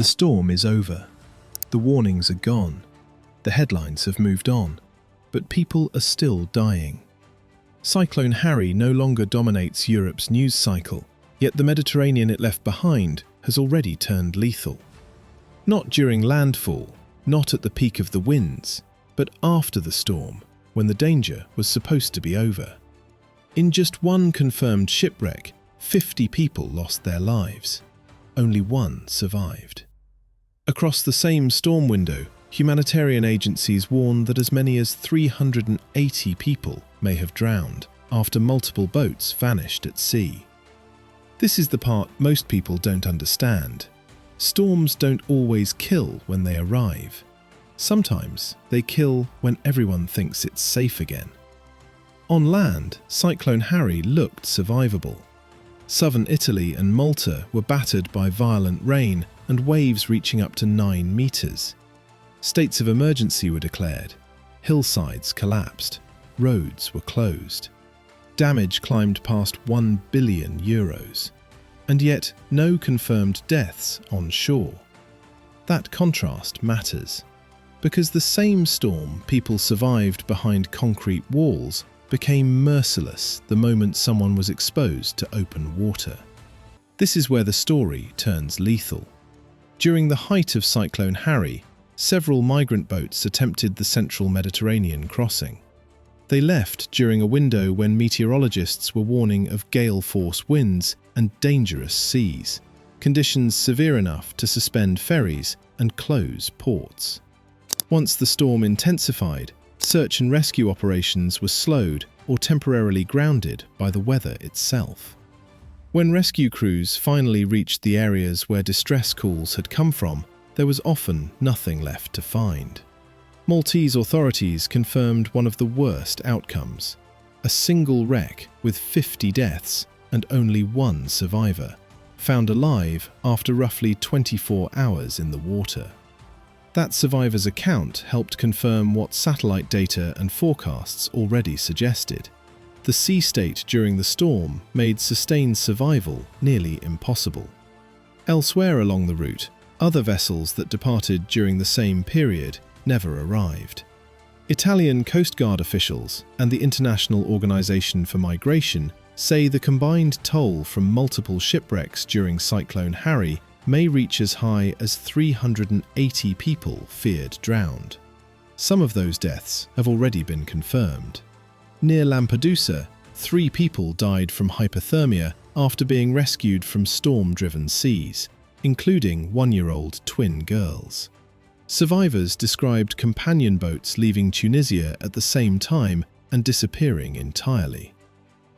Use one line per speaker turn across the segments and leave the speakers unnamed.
The storm is over. The warnings are gone. The headlines have moved on. But people are still dying. Cyclone Harry no longer dominates Europe's news cycle, yet the Mediterranean it left behind has already turned lethal. Not during landfall, not at the peak of the winds, but after the storm, when the danger was supposed to be over. In just one confirmed shipwreck, 50 people lost their lives. Only one survived. Across the same storm window, humanitarian agencies warn that as many as 380 people may have drowned after multiple boats vanished at sea. This is the part most people don't understand. Storms don't always kill when they arrive. Sometimes they kill when everyone thinks it's safe again. On land, Cyclone Harry looked survivable. Southern Italy and Malta were battered by violent rain and waves reaching up to 9 meters. States of emergency were declared. Hillsides collapsed. Roads were closed. Damage climbed past €1 billion. And yet no confirmed deaths on shore. That contrast matters, because the same storm people survived behind concrete walls became merciless the moment someone was exposed to open water. This is where the story turns lethal. During the height of Cyclone Harry, several migrant boats attempted the central Mediterranean crossing. They left during a window when meteorologists were warning of gale-force winds and dangerous seas, conditions severe enough to suspend ferries and close ports. Once the storm intensified, search and rescue operations were slowed or temporarily grounded by the weather itself. When rescue crews finally reached the areas where distress calls had come from, there was often nothing left to find. Maltese authorities confirmed one of the worst outcomes: a single wreck with 50 deaths and only one survivor, found alive after roughly 24 hours in the water. That survivor's account helped confirm what satellite data and forecasts already suggested. The sea state during the storm made sustained survival nearly impossible. Elsewhere along the route, other vessels that departed during the same period never arrived. Italian Coast Guard officials and the International Organization for Migration say the combined toll from multiple shipwrecks during Cyclone Harry may reach as high as 380 people feared drowned. Some of those deaths have already been confirmed. Near Lampedusa, 3 people died from hypothermia after being rescued from storm-driven seas, including 1-year-old twin girls. Survivors described companion boats leaving Tunisia at the same time and disappearing entirely.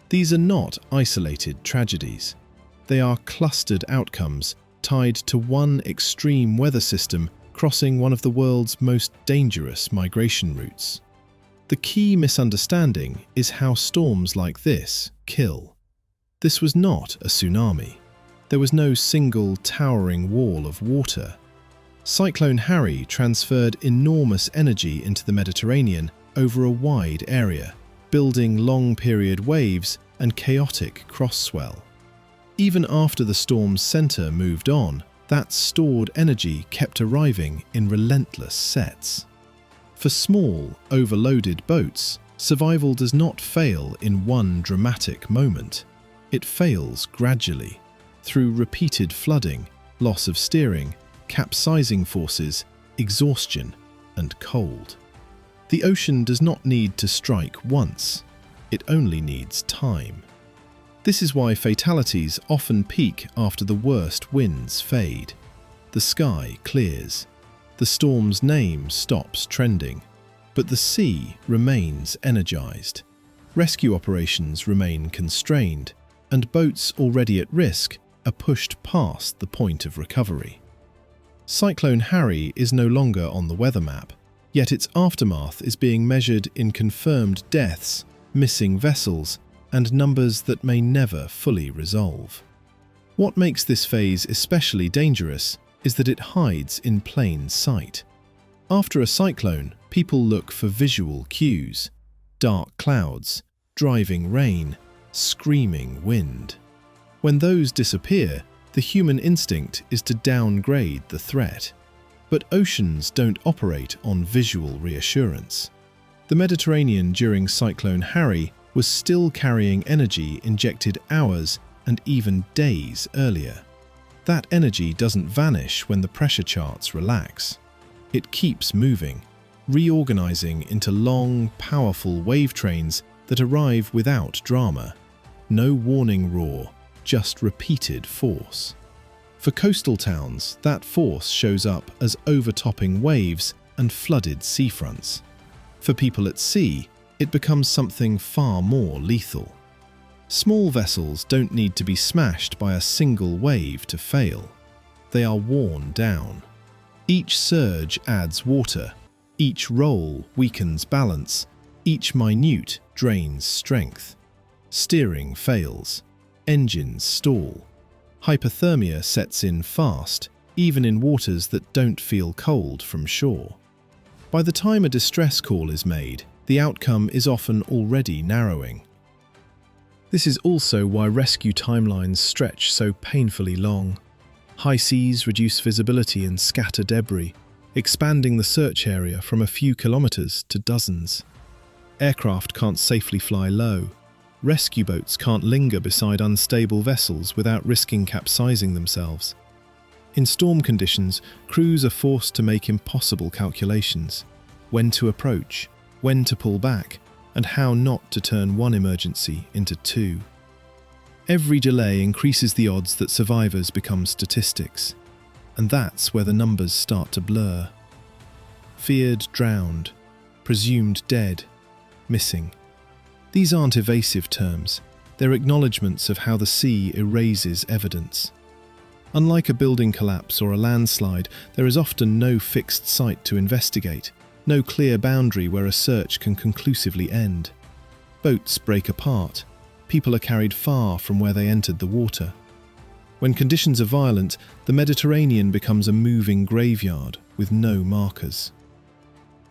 These are not isolated tragedies. They are clustered outcomes tied to one extreme weather system crossing one of the world's most dangerous migration routes. The key misunderstanding is how storms like this kill. This was not a tsunami. There was no single towering wall of water. Cyclone Harry transferred enormous energy into the Mediterranean over a wide area, building long-period waves and chaotic cross-swell. Even after the storm's center moved on, that stored energy kept arriving in relentless sets. For small, overloaded boats, survival does not fail in one dramatic moment. It fails gradually, through repeated flooding, loss of steering, capsizing forces, exhaustion, and cold. The ocean does not need to strike once. It only needs time. This is why fatalities often peak after the worst winds fade. The sky clears. The storm's name stops trending. But the sea remains energized. Rescue operations remain constrained, and boats already at risk are pushed past the point of recovery. Cyclone Harry is no longer on the weather map, yet its aftermath is being measured in confirmed deaths, missing vessels, and numbers that may never fully resolve. What makes this phase especially dangerous is that it hides in plain sight. After a cyclone, people look for visual cues: dark clouds, driving rain, screaming wind. When those disappear, The human instinct is to downgrade the threat. But oceans don't operate on visual reassurance. The Mediterranean during Cyclone Harry was still carrying energy injected hours and even days earlier. That energy doesn't vanish when the pressure charts relax. It keeps moving, reorganizing into long, powerful wave trains that arrive without drama. No warning roar, just repeated force. For coastal towns, that force shows up as overtopping waves and flooded seafronts. For people at sea, it becomes something far more lethal. Small vessels don't need to be smashed by a single wave to fail. They are worn down. Each surge adds water, each roll weakens balance, each minute drains strength. Steering fails, engines stall. Hypothermia sets in fast, even in waters that don't feel cold from shore. By the time a distress call is made, the outcome is often already narrowing. This is also why rescue timelines stretch so painfully long. High seas reduce visibility and scatter debris, expanding the search area from a few kilometers to dozens. Aircraft can't safely fly low. Rescue boats can't linger beside unstable vessels without risking capsizing themselves. In storm conditions, crews are forced to make impossible calculations: when to approach, when to pull back, and how not to turn one emergency into two. Every delay increases the odds that survivors become statistics, and that's where the numbers start to blur. Feared drowned, presumed dead, missing. These aren't evasive terms, they're acknowledgements of how the sea erases evidence. Unlike a building collapse or a landslide, there is often no fixed site to investigate, no clear boundary where a search can conclusively end. Boats break apart, people are carried far from where they entered the water. When conditions are violent, the Mediterranean becomes a moving graveyard with no markers.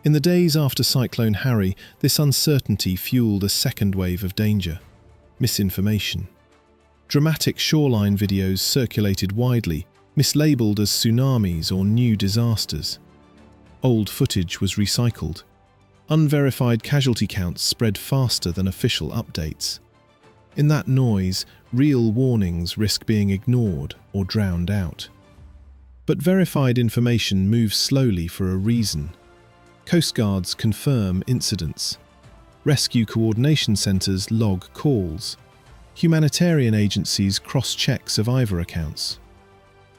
In the days after Cyclone Harry, this uncertainty fueled a second wave of danger: misinformation. Dramatic shoreline videos circulated widely, mislabeled as tsunamis or new disasters. Old footage was recycled. Unverified casualty counts spread faster than official updates. In that noise, real warnings risk being ignored or drowned out. But verified information moves slowly for a reason. Coast Guards confirm incidents. Rescue coordination centres log calls. Humanitarian agencies cross-check survivor accounts.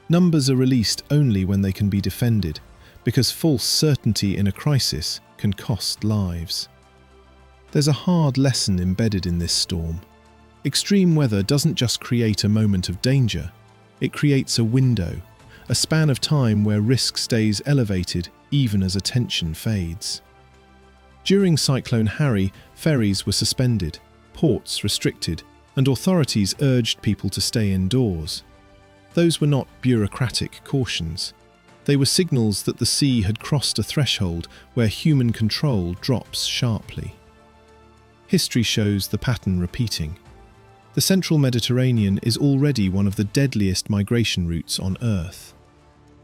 Numbers are released only when they can be defended, because false certainty in a crisis can cost lives. There's a hard lesson embedded in this storm. Extreme weather doesn't just create a moment of danger, it creates a window, a span of time where risk stays elevated even as attention fades. During Cyclone Harry, ferries were suspended, ports restricted, and authorities urged people to stay indoors. Those were not bureaucratic cautions. They were signals that the sea had crossed a threshold where human control drops sharply. History shows the pattern repeating. The central Mediterranean is already one of the deadliest migration routes on Earth.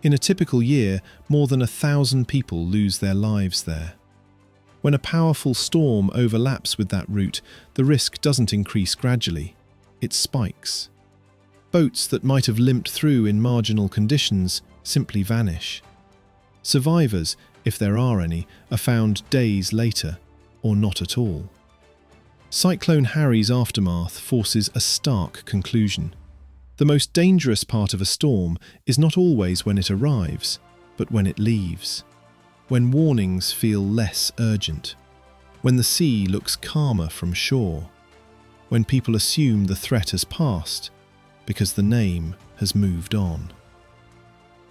In a typical year, more than 1,000 people lose their lives there. When a powerful storm overlaps with that route, the risk doesn't increase gradually, it spikes. Boats that might have limped through in marginal conditions simply vanish. Survivors, if there are any, are found days later, or not at all. Cyclone Harry's aftermath forces a stark conclusion. The most dangerous part of a storm is not always when it arrives, but when it leaves. When warnings feel less urgent. When the sea looks calmer from shore. When people assume the threat has passed, because the name has moved on.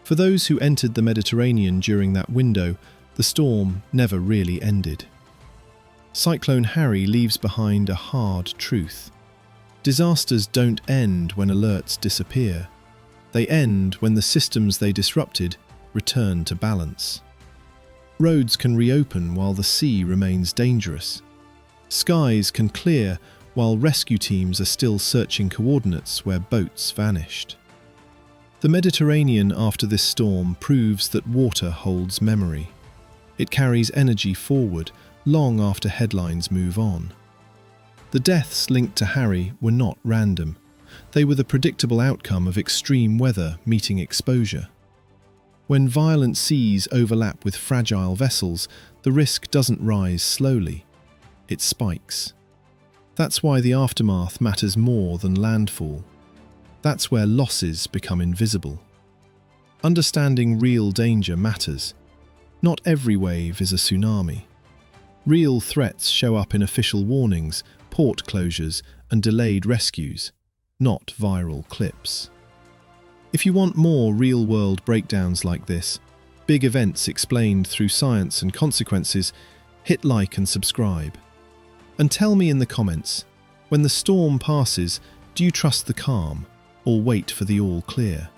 For those who entered the Mediterranean during that window, the storm never really ended. Cyclone Harry leaves behind a hard truth. Disasters don't end when alerts disappear. They end when the systems they disrupted return to balance. Roads can reopen while the sea remains dangerous. Skies can clear while rescue teams are still searching coordinates where boats vanished. The Mediterranean after this storm proves that water holds memory. It carries energy forward long after headlines move on. The deaths linked to Harry were not random. They were the predictable outcome of extreme weather meeting exposure. When violent seas overlap with fragile vessels, the risk doesn't rise slowly. It spikes. That's why the aftermath matters more than landfall. That's where losses become invisible. Understanding real danger matters. Not every wave is a tsunami. Real threats show up in official warnings, port closures, and delayed rescues, not viral clips. If you want more real-world breakdowns like this, big events explained through science and consequences, hit like and subscribe. And tell me in the comments, when the storm passes, do you trust the calm or wait for the all clear?